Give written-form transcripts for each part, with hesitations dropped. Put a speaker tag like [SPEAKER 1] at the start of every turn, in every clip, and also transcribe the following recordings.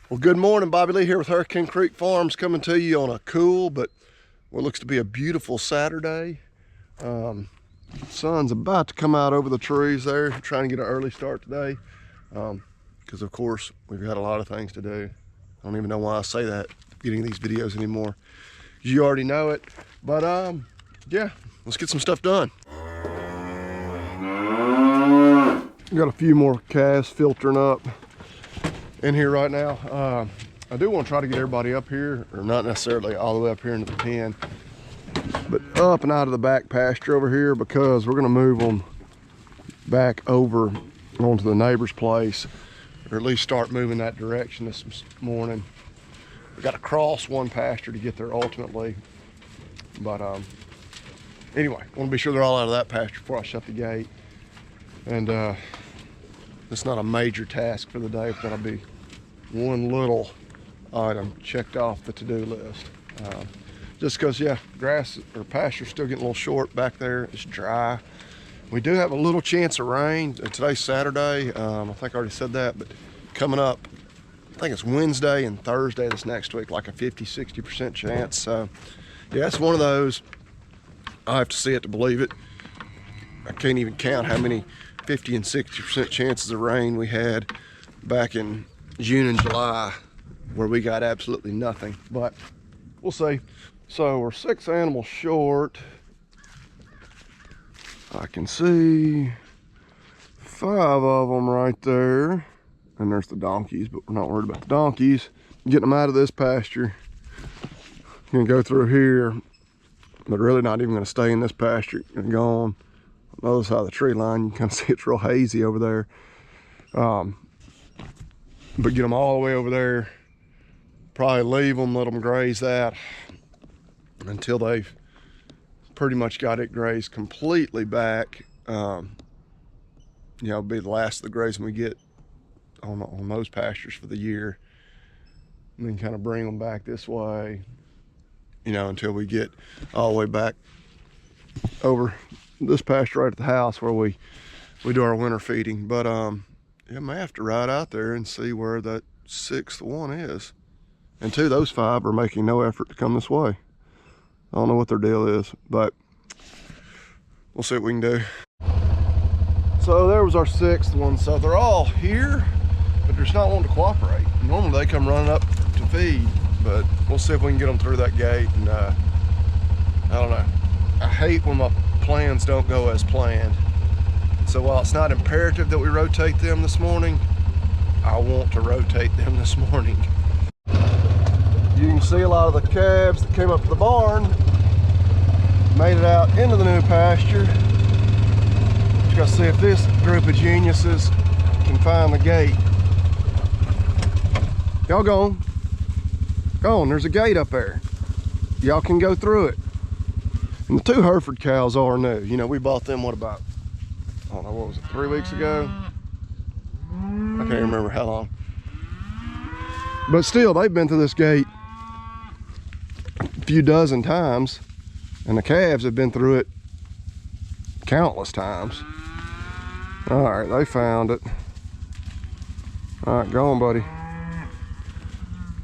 [SPEAKER 1] Well, good morning. Bobby Lee here with Hurricane Creek Farms, coming to you on a cool but what looks to be a beautiful Saturday. Sun's about to come out over the trees there. I'm trying to get an early start today because of course we've got a lot of things to do. I don't even know why I say that getting these videos anymore. You already know it, but yeah, let's get some stuff done. Got a few more calves filtering up in here right now. I do want to try to get everybody up here, or not necessarily all the way up here into the pen, but up and out of the back pasture over here, because we're going to move them back over onto the neighbor's place, or at least start moving that direction this morning. We got to cross one pasture to get there ultimately, but anyway, I want to be sure they're all out of that pasture before I shut the gate. And it's not a major task for the day, but that'll be one little item checked off the to-do list. Just because, yeah, grass or pasture's still getting a little short back there. It's dry. We do have a little chance of rain. Today's Saturday. I think I already said that, but coming up, I think it's Wednesday and Thursday this next week, like a 50-60% chance. So yeah, it's one of those, I have to see it to believe it. I can't even count how many 50 and 60% chances of rain we had back in June and July, where we got absolutely nothing, but we'll see. So we're 6 animals short. I can see 5 of them right there, and there's the donkeys, but we're not worried about the donkeys. Getting them out of this pasture. Gonna go through here, but really not even gonna stay in this pasture. Gonna go on the other side of the tree line. You can kind of see it's real hazy over there. But get them all the way over there. Probably leave them, let them graze that until they've pretty much got it grazed completely back. You know, be the last of the grazing we get on those pastures for the year. And then kind of bring them back this way, you know, until we get all the way back over this pasture right at the house where we do our winter feeding. But yeah, I may have to ride out there and see where that 6th one is. And 2, those 5 are making no effort to come this way. I don't know what their deal is, but we'll see what we can do. So there was our 6th one. So they're all here, but they're just not wanting to cooperate. Normally they come running up to feed, but we'll see if we can get them through that gate. And I don't know. I hate when my plans don't go as planned. So while it's not imperative that we rotate them this morning, I want to rotate them this morning. You can see a lot of the calves that came up to the barn made it out into the new pasture. Just gotta see if this group of geniuses can find the gate. Y'all go on. Go on, there's a gate up there. Y'all can go through it. And the 2 Hereford cows are new. You know, we bought them, what, about, I don't know, what was it, 3 weeks ago? I can't remember how long. But still, they've been through this gate a few dozen times, and the calves have been through it countless times. All right, they found it. All right, go on, buddy.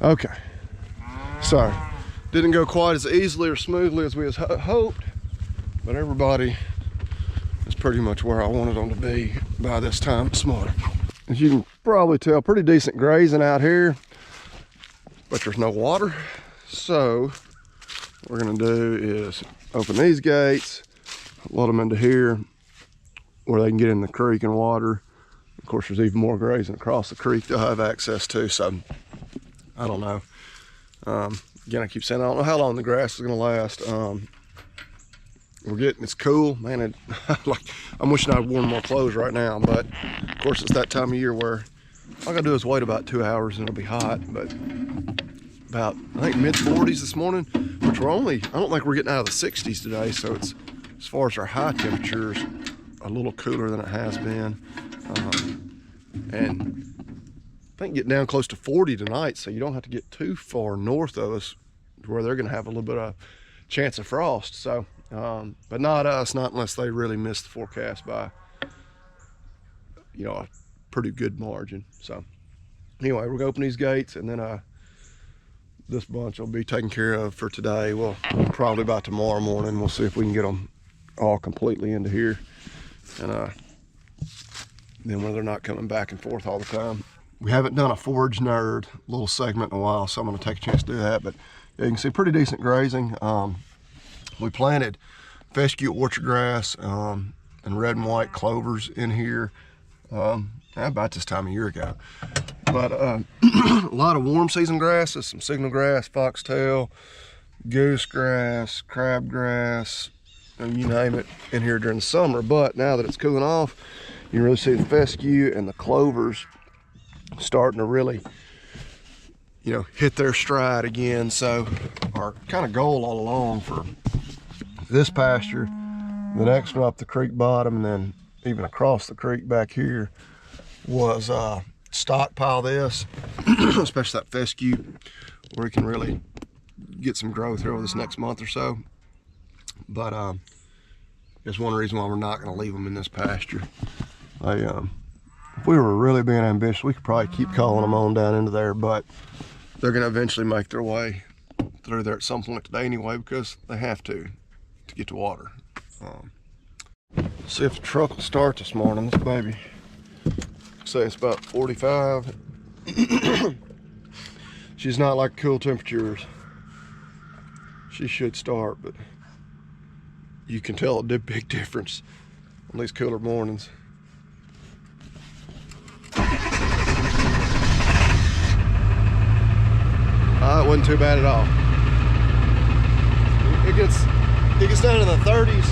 [SPEAKER 1] Okay, so didn't go quite as easily or smoothly as we had hoped, but everybody is pretty much where I wanted them to be by this time this morning. As you can probably tell, pretty decent grazing out here, but there's no water. So what we're gonna do is open these gates, let them into here where they can get in the creek and water. Of course, there's even more grazing across the creek they'll have access to, so I don't know. Again, I keep saying I don't know how long the grass is gonna last. We're getting, it's cool, man. Like, I'm wishing I'd worn more clothes right now, but of course it's that time of year where all I gotta do is wait about 2 hours and it'll be hot. But about, I think, mid-40s this morning, which we're only, I don't think we're getting out of the 60s today, so it's, as far as our high temperatures, a little cooler than it has been. And I think getting down close to 40 tonight, so you don't have to get too far north of us where they're gonna have a little bit of chance of frost. So but not us, not unless they really miss the forecast by, you know, a pretty good margin. So anyway, we're gonna open these gates, and then this bunch will be taken care of for today. Well, probably by tomorrow morning. We'll see if we can get them all completely into here, and then when they're not coming back and forth all the time. We haven't done a forage nerd little segment in a while, so I'm going to take a chance to do that. But yeah, you can see pretty decent grazing. We planted fescue orchard grass and red and white clovers in here about this time of year ago. But a lot of warm season grasses, some signal grass, foxtail, goose grass, crabgrass, and you name it in here during the summer. But now that it's cooling off, you can really see the fescue and the clovers starting to really, you know, hit their stride again. So our kind of goal all along for this pasture, the next one up the creek bottom, and then even across the creek back here, was stockpile this, especially that fescue, where we can really get some growth here over this next month or so. But there's one reason why we're not going to leave them in this pasture. If we were really being ambitious, we could probably keep calling them on down into there, but they're going to eventually make their way through there at some point today anyway, because they have to get to water. See if the truck will start this morning. This baby, say it's about 45. She's not like cool temperatures. She should start, but you can tell a big difference on these cooler mornings. It wasn't too bad at all. It gets down to the 30s.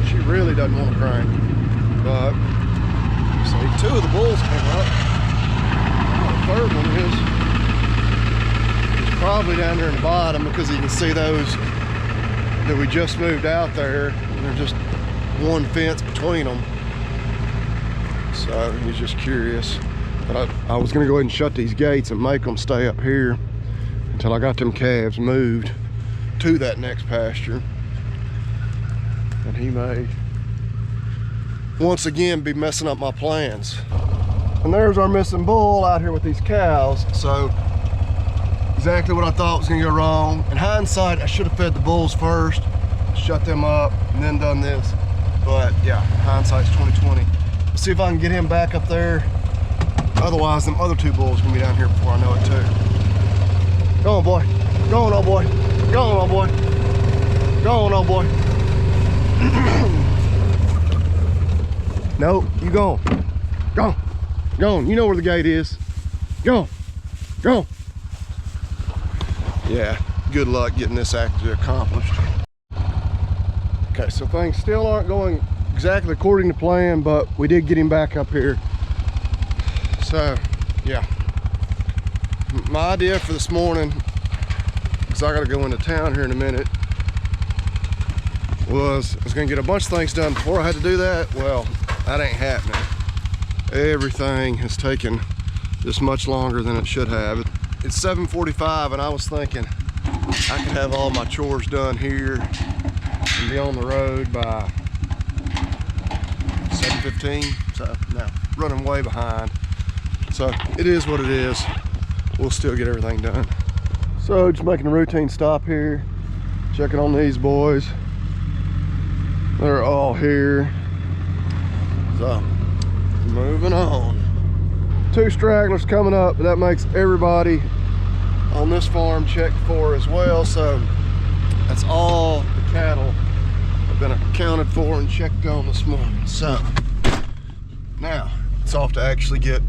[SPEAKER 1] She really doesn't want to crank. But see, 2 of the bulls came up. The third one is probably down there in the bottom, because you can see those that we just moved out there, and there's just one fence between them. So he's just curious. But I was gonna go ahead and shut these gates and make them stay up here until I got them calves moved to that next pasture. And he may once again be messing up my plans. And there's our missing bull out here with these cows. So exactly what I thought was gonna go wrong. In hindsight, I should have fed the bulls first, shut them up, and then done this. But yeah, hindsight's 2020. Let's see if I can get him back up there. Otherwise, them other 2 bulls are gonna be down here before I know it too. Go on, boy. Go on, old boy. Go on, old boy. Go on, old boy. No, you go on. Go on. Go on. You know where the gate is. Go on. Go on. Yeah, good luck getting this actually accomplished. Okay, so things still aren't going exactly according to plan, but we did get him back up here. So, yeah. My idea for this morning, because I got to go into town here in a minute, was I was going to get a bunch of things done before I had to do that. Well, that ain't happening. Everything has taken this much longer than it should have. It's 7:45, and I was thinking I could have all my chores done here and be on the road by 7:15. So now running way behind. So it is what it is. We'll still get everything done. So just making a routine stop here, checking on these boys. They're all here. So moving on. 2 stragglers coming up, but that makes everybody on this farm checked for as well. So that's all the cattle have been accounted for and checked on this morning. So now it's off to actually get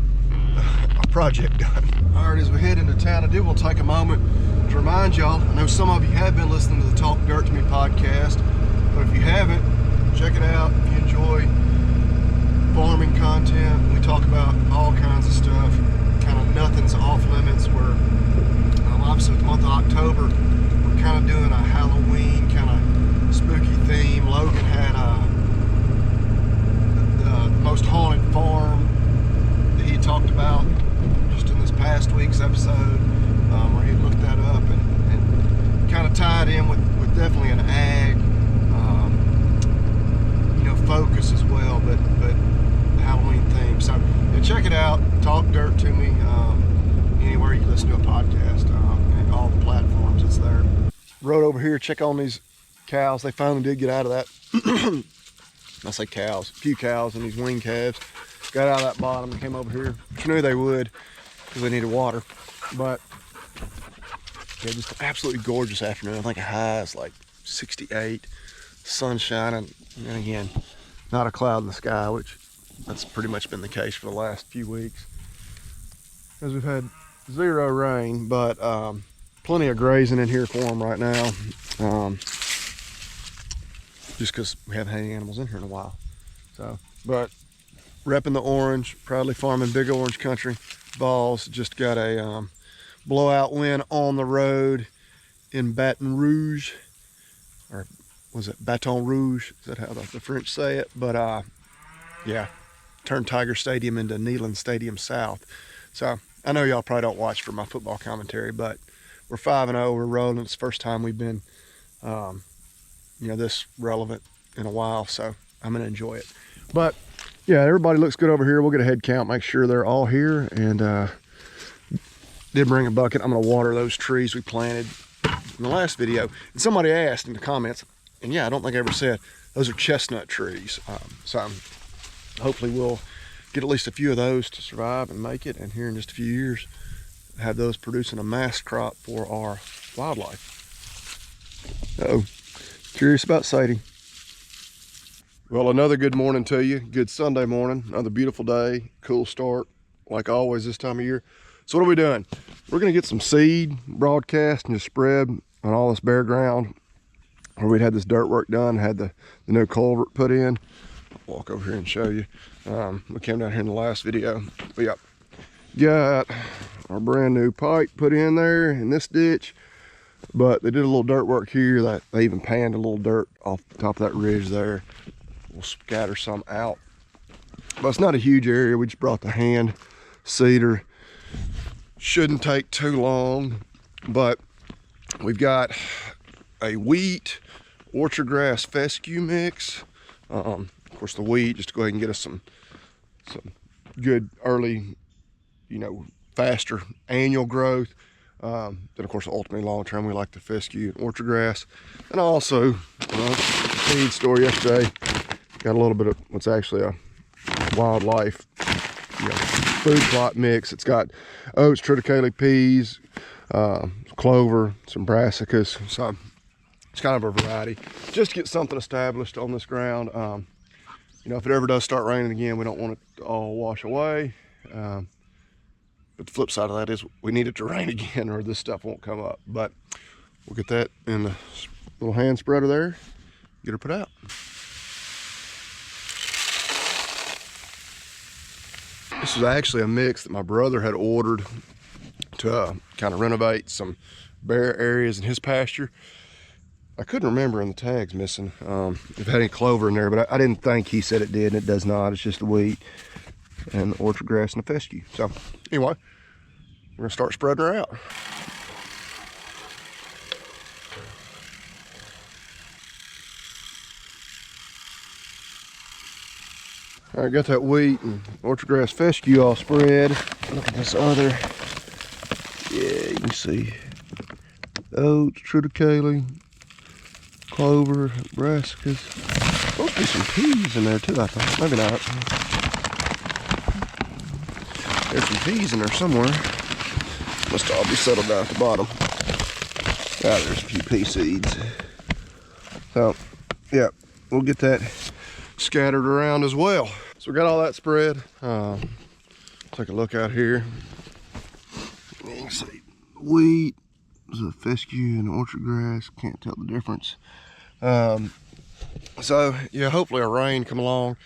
[SPEAKER 1] a project done. All right, as we head into town, I do want to take a moment to remind y'all, I know some of you have been listening to the Talk Dirt to Me podcast, but if you haven't, check it out. If you enjoy farming content, we talk about all kinds of stuff. Kind of nothing's off limits. We're obviously with the month of October, we're kind of doing a Halloween kind of spooky theme. Logan had the most haunted farm that he talked about just in this past week's episode, where he looked that up and kind of tied in with definitely an ag focus as well, but the Halloween theme. So yeah, check it out. Talk Dirt to Me. rode over here, check on these cows. They finally did get out of that. I say cows, a few cows and these wing calves. Got out of that bottom and came over here. Which I knew they would because they needed water. But yeah, just an absolutely gorgeous afternoon. I think a high is like 68, sun shining, and again, not a cloud in the sky, which that's pretty much been the case for the last few weeks. As we've had zero rain, but plenty of grazing in here for them right now. Just because we haven't had any animals in here in a while. So, but repping the orange, proudly farming big orange country. Balls just got a blowout win on the road in Baton Rouge, or was it Baton Rouge? Is that how the French say it? But yeah, turned Tiger Stadium into Neyland Stadium South. So I know y'all probably don't watch for my football commentary, but we're 5-0. We're rolling. It's the first time we've been, this relevant in a while. So I'm gonna enjoy it. But yeah, everybody looks good over here. We'll get a head count, make sure they're all here, and did bring a bucket. I'm gonna water those trees we planted in the last video. And somebody asked in the comments, and yeah, I don't think I ever said, those are chestnut trees. So hopefully we'll get at least a few of those to survive and make it, and here in just a few years have those producing a mass crop for our wildlife. Uh-oh, curious about sighting. Well, another good morning to you. Good Sunday morning, another beautiful day, cool start like always this time of year. So what are we doing? We're gonna get some seed broadcast and just spread on all this bare ground where we'd had this dirt work done, had the new culvert put in. I'll walk over here and show you. We came down here in the last video. But yeah, got our brand new pipe put in there in this ditch, but they did a little dirt work here that they even panned a little dirt off the top of that ridge there. We'll scatter some out, but it's not a huge area. We just brought the hand seeder. Shouldn't take too long, but we've got a wheat orchard grass fescue mix. Of course, the wheat just to go ahead and get us some good early, faster annual growth. Then of course, ultimately long term, we like the fescue and orchard grass. And also, the feed store yesterday got a little bit of what's actually a wildlife food plot mix. It's got oats, triticale peas, clover, some brassicas. So it's kind of a variety. Just to get something established on this ground. If it ever does start raining again, we don't want it to all wash away. But the flip side of that is we need it to rain again or this stuff won't come up. But we'll get that in the little hand spreader there, get her put out. This is actually a mix that my brother had ordered to kind of renovate some bare areas in his pasture. I couldn't remember, and the tag's missing, if it had any clover in there, but I didn't think he said it did, and it does not. It's just the wheat and the orchard grass and the fescue. So anyway, we're gonna start spreading her out. All right, got that wheat and orchard grass fescue all spread. Look at this other. Yeah, you can see oats, triticale, clover, brassicas. Supposed to be some peas in there too, I thought. Maybe not. There's some peas in there somewhere. Must all be settled down at the bottom. Ah, there's a few pea seeds. So, yeah, we'll get that scattered around as well. So we got all that spread. Take a look out here. You can see wheat, there's a fescue and orchard grass. Can't tell the difference. So yeah, hopefully a rain come along.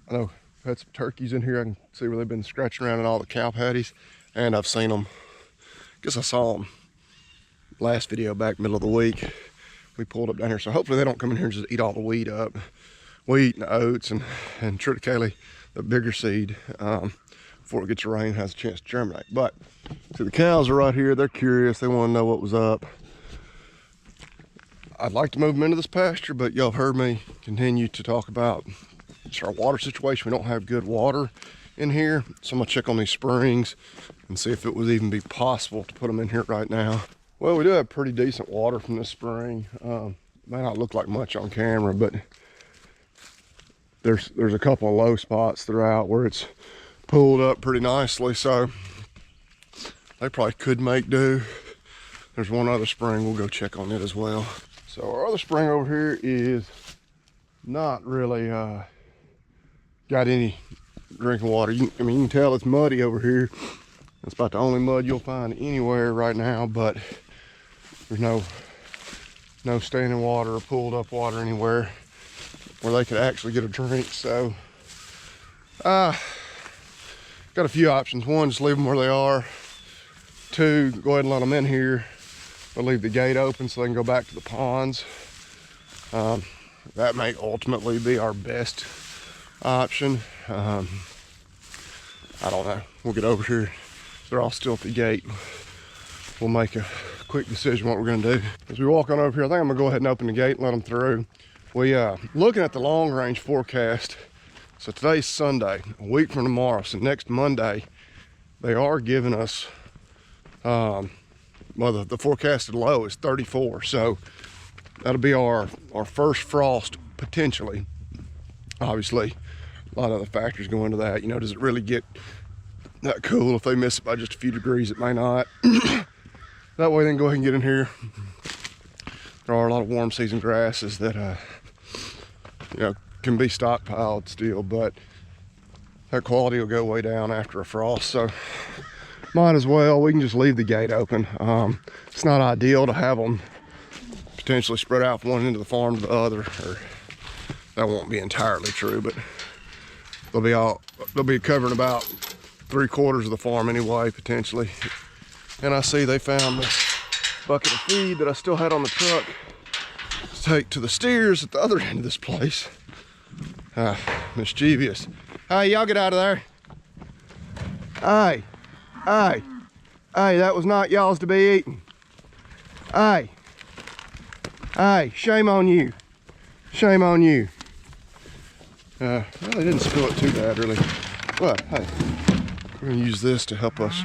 [SPEAKER 1] I know I've had some turkeys in here. I can see where they've been scratching around in all the cow patties, and I've seen them. I guess I saw them last video back middle of the week. We pulled up down here, so hopefully they don't come in here and just eat all the wheat up. Wheat and oats and triticale, the bigger seed, before it gets to rain, has a chance to germinate. But see, the cows are right here. They're curious. They want to know what was up. I'd like to move them into this pasture, but y'all have heard me continue to talk about our water situation. We don't have good water in here, so I'm gonna check on these springs and see if it would even be possible to put them in here right now. Well, we do have pretty decent water from this spring. May not look like much on camera, but there's a couple of low spots throughout where it's pulled up pretty nicely, so they probably could make do. There's one other spring, we'll go check on it as well. So our other spring over here is not really got any drinking water. I mean, you can tell it's muddy over here. It's about the only mud you'll find anywhere right now, but there's no standing water or pulled up water anywhere where they could actually get a drink. So got a few options. One, just leave them where they are. Two, go ahead and let them in here, but leave the gate open so they can go back to the ponds. That may ultimately be our best option. I don't know. We'll get over here. They're all still at the gate. We'll make a quick decision what we're gonna do. As we walk on over here, I think I'm gonna go ahead and open the gate and let them through. We looking at the long range forecast. So today's Sunday, a week from tomorrow. So next Monday, they are giving us, well, the forecasted low is 34. So that'll be our first frost potentially. Obviously, a lot of other factors go into that. You know, does it really get that cool? If they miss it by just a few degrees, it may not. That way, then go ahead and get in here. There are a lot of warm season grasses that, you know, can be stockpiled still, but that quality will go way down after a frost. So might as well, we can just leave the gate open. It's not ideal to have them potentially spread out from one end of the farm to the other, or that won't be entirely true, but they'll be covering about 3/4 of the farm anyway, potentially. And I see they found this bucket of feed that I still had on the truck to take to the steers at the other end of this place. Mischievous. Hey, y'all get out of there. Hey, hey, hey, that was not y'all's to be eating. Hey, hey, shame on you. Shame on you. Well, they didn't spill it too bad, really. But, hey, we're gonna use this to help us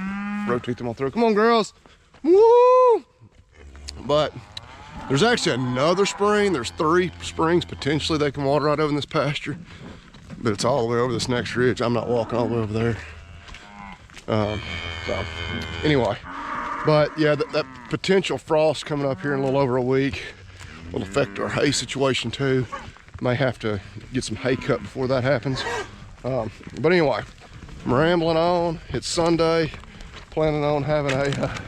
[SPEAKER 1] rotate them all through. Come on, girls. Woo! But there's actually another spring. There's 3 springs potentially they can water out of in this pasture, but it's all the way over this next ridge. I'm not walking all the way over there. So anyway, but yeah, that potential frost coming up here in a little over a week will affect our hay situation too. May have to get some hay cut before that happens. But anyway, I'm rambling on. It's Sunday. Planning on having a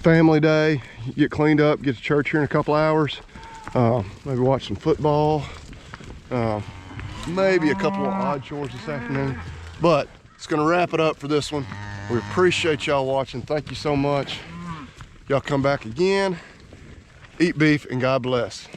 [SPEAKER 1] family day. Get cleaned up, get to church here in a couple hours. Maybe watch some football. Maybe a couple of odd chores this afternoon. But it's gonna wrap it up for this one. We appreciate y'all watching. Thank you so much. Y'all come back again. Eat beef and God bless.